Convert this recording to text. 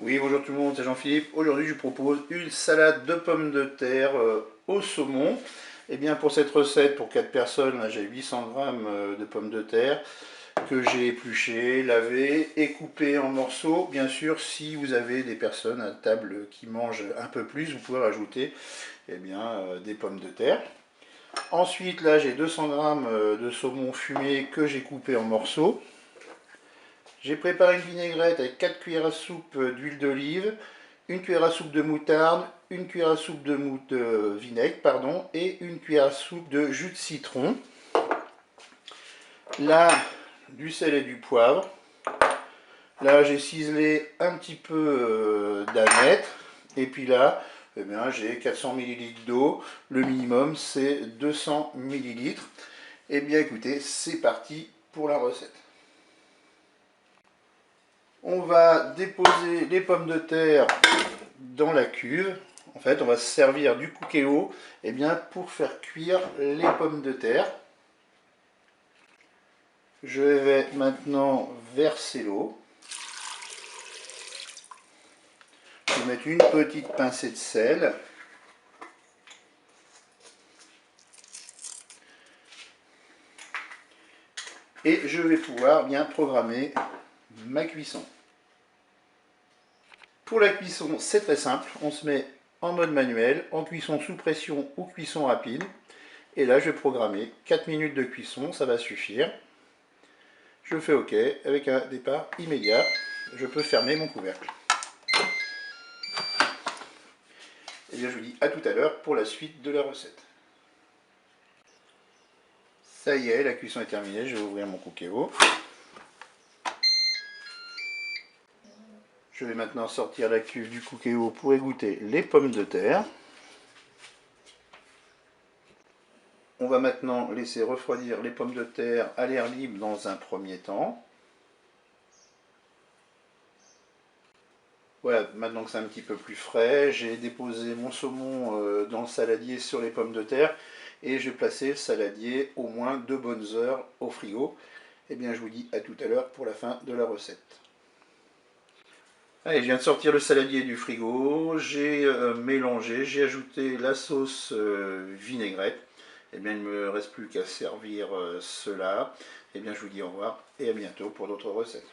Oui, bonjour tout le monde, c'est Jean-Philippe. Aujourd'hui, je vous propose une salade de pommes de terre au saumon. Et bien, pour cette recette, pour 4 personnes, là, j'ai 800 grammes de pommes de terre que j'ai épluchées, lavées et coupées en morceaux. Bien sûr, si vous avez des personnes à table qui mangent un peu plus, vous pouvez rajouter des pommes de terre. Ensuite, là, j'ai 200 grammes de saumon fumé que j'ai coupé en morceaux. J'ai préparé une vinaigrette avec 4 cuillères à soupe d'huile d'olive, une cuillère à soupe de moutarde, une cuillère à soupe de vinaigre, pardon, et une cuillère à soupe de jus de citron. Là, du sel et du poivre. Là, j'ai ciselé un petit peu d'aneth. Et puis là, j'ai 400 ml d'eau. Le minimum, c'est 200 ml. Et bien écoutez, c'est parti pour la recette. On va déposer les pommes de terre dans la cuve. En fait, on va se servir du Cookéo pour faire cuire les pommes de terre. Je vais maintenant verser l'eau. Je vais mettre une petite pincée de sel. Et je vais pouvoir bien programmer ma cuisson. Pour la cuisson, c'est très simple. On se met en mode manuel, en cuisson sous pression ou cuisson rapide. Et là, je vais programmer 4 minutes de cuisson, ça va suffire. Je fais OK avec un départ immédiat. Je peux fermer mon couvercle. Et bien, je vous dis à tout à l'heure pour la suite de la recette. Ça y est, la cuisson est terminée. Je vais ouvrir mon Cookéo. Je vais maintenant sortir la cuve du Cookéo pour égoutter les pommes de terre. On va maintenant laisser refroidir les pommes de terre à l'air libre dans un premier temps. Voilà, maintenant que c'est un petit peu plus frais, j'ai déposé mon saumon dans le saladier sur les pommes de terre et je vais placer le saladier au moins 2 bonnes heures au frigo. Et bien je vous dis à tout à l'heure pour la fin de la recette. Allez, je viens de sortir le saladier du frigo, j'ai mélangé, j'ai ajouté la sauce vinaigrette. Et bien il ne me reste plus qu'à servir cela. Et bien je vous dis au revoir et à bientôt pour d'autres recettes.